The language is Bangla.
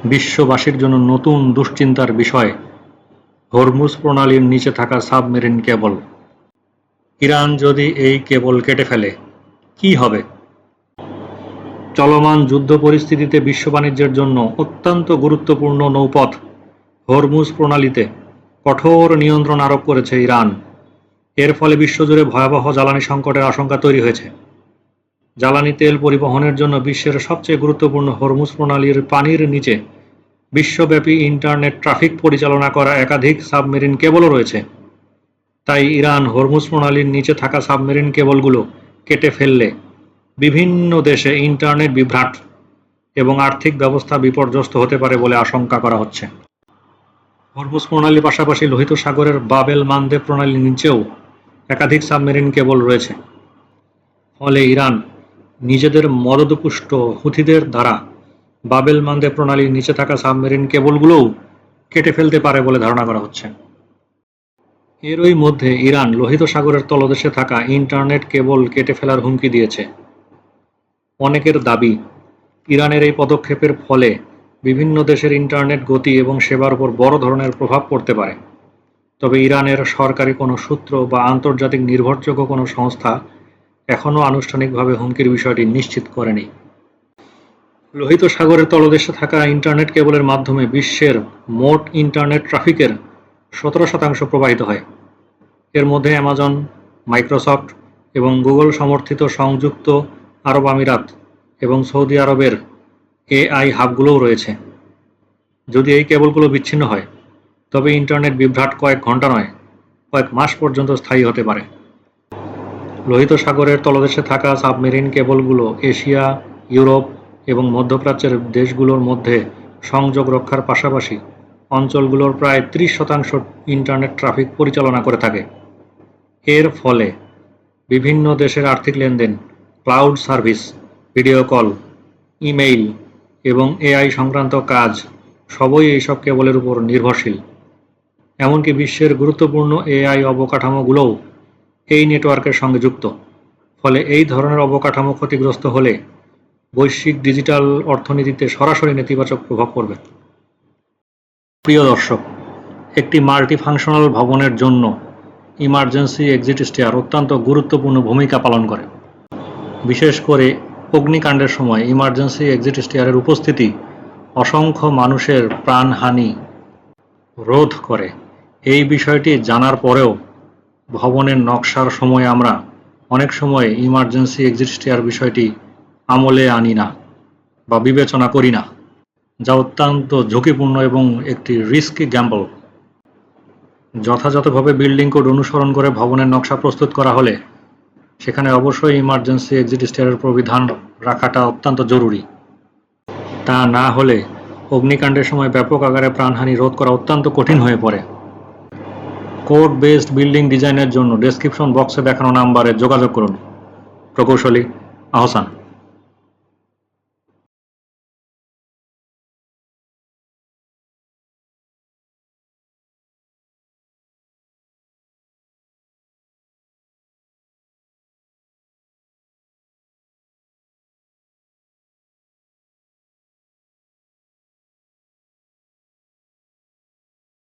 বিশ্ববাসীর জন্য নতুন দুশ্চিন্তার বিষয় হরমুজ প্রণালীর নিচে থাকা সাবমেরিন কেবল। ইরান যদি এই কেবল কেটে ফেলে কি হবে? চলমান যুদ্ধ পরিস্থিতিতে বিশ্ব বাণিজ্যের জন্য অত্যন্ত গুরুত্বপূর্ণ নৌপথ হরমুজ প্রণালীতে কঠোর নিয়ন্ত্রণ আরোপ করেছে ইরান। এর ফলে বিশ্বজুড়ে ভয়াবহ জ্বালানি সংকটের আশঙ্কা তৈরি হয়েছে। জ্বালানি তেল পরিবহনের জন্য বিশ্বের সবচেয়ে গুরুত্বপূর্ণ হরমুজ প্রণালীর পানির নিচে বিশ্বব্যাপী ইন্টারনেট ট্রাফিক পরিচালনা করা একাধিক সাবমেরিন কেবলও রয়েছে। তাই ইরান হরমুজ প্রণালীর নিচে থাকা সাবমেরিন কেবলগুলো কেটে ফেললে বিভিন্ন দেশে ইন্টারনেট বিভ্রাট এবং আর্থিক ব্যবস্থা বিপর্যস্ত হতে পারে বলে আশঙ্কা করা হচ্ছে। হরমুজ প্রণালীর পাশাপাশি লোহিত সাগরের বাবেল মানদেব প্রণালীর নিচেও একাধিক সাবমেরিন কেবল রয়েছে। ফলে ইরান নিজেদের মদদপুষ্ট হুথিদের দ্বারা বাবেল মানদেব প্রণালীর নিচে থাকা সাবমেরিন কেবলগুলোও কেটে ফেলতে পারে বলে ধারণা করা হচ্ছে। এরই মধ্যে ইরান লোহিত সাগরের তলদেশে থাকা ইন্টারনেট কেবল কেটে ফেলার হুমকি দিয়েছে। অনেকের দাবি, ইরানের এই পদক্ষেপের ফলে বিভিন্ন দেশের ইন্টারনেট গতি এবং সেবার উপর বড় ধরনের প্রভাব পড়তে পারে। তবে ইরানের সরকারি কোনো সূত্র বা আন্তর্জাতিক নির্ভরযোগ্য কোনো সংস্থা এখনও আনুষ্ঠানিকভাবে হুমকির বিষয়টি নিশ্চিত করেনি। লোহিত সাগরের তলদেশে থাকা ইন্টারনেট কেবলের মাধ্যমে বিশ্বের মোট ইন্টারনেট ট্রাফিকের 17% প্রবাহিত হয়। এর মধ্যে অ্যামাজন, মাইক্রোসফট এবং গুগল সমর্থিত সংযুক্ত আরব আমিরাত এবং সৌদি আরবের এআই হাবগুলোও রয়েছে। যদি এই কেবলগুলো বিচ্ছিন্ন হয় তবে ইন্টারনেট বিভ্রাট কয়েক ঘন্টা নয়, কয়েক মাস পর্যন্ত স্থায়ী হতে পারে। লোহিত সাগরের তলদেশে থাকা সাবমেরিন কেবলগুলো এশিয়া, ইউরোপ এবং মধ্যপ্রাচ্যের দেশগুলোর মধ্যে সংযোগ রক্ষার পাশাপাশি অঞ্চলগুলোর প্রায় 30% ইন্টারনেট ট্রাফিক পরিচালনা করে থাকে। এর ফলে বিভিন্ন দেশের আর্থিক লেনদেন, cloud service, video call, email এবং এআই সংক্রান্ত কাজ সবই এইসব কেবলের উপর নির্ভরশীল। এমনকি বিশ্বের গুরুত্বপূর্ণ এআই অবকাঠামোগুলোও এই নেটওয়ার্কের সঙ্গে যুক্ত। ফলে এই ধরনের অবকাঠামো ক্ষতিগ্রস্ত হলে বৈশ্বিক ডিজিটাল অর্থনীতিতে সরাসরি নেতিবাচক প্রভাব পড়বে। প্রিয় দর্শক, একটি মাল্টিফাংশনাল ভবনের জন্য ইমার্জেন্সি এক্সিট স্টেয়ার অত্যন্ত গুরুত্বপূর্ণ ভূমিকা পালন করে। বিশেষ করে অগ্নিকাণ্ডের সময় ইমার্জেন্সি এক্সিট স্টেয়ারের উপস্থিতি অসংখ্য মানুষের প্রাণহানি রোধ করে। এই বিষয়টি জানার পরেও ভবনের নকশার সময় আমরা অনেক সময় ইমার্জেন্সি এক্সিট স্টেয়ার বিষয়টি আমলে আনি না বা বিবেচনা করি না, যা অত্যন্ত ঝুঁকিপূর্ণ এবং একটি রিস্কি গ্যাম্বল। যথাযথভাবে বিল্ডিং কোড অনুসরণ করে ভবনের নকশা প্রস্তুত করা হলে সেখানে অবশ্যই ইমার্জেন্সি এক্সিট স্টেয়ারের প্রবিধান রাখাটা অত্যন্ত জরুরি। তা না হলে অগ্নিকাণ্ডের সময় ব্যাপক আকারে প্রাণহানি রোধ করা অত্যন্ত কঠিন হয়ে পড়ে। কোড বেসড বিল্ডিং ডিজাইনের জন্য ডেসক্রিপশন বক্সে দেখানো নাম্বারে যোগাযোগ করুন। প্রকৌশলী আহসান।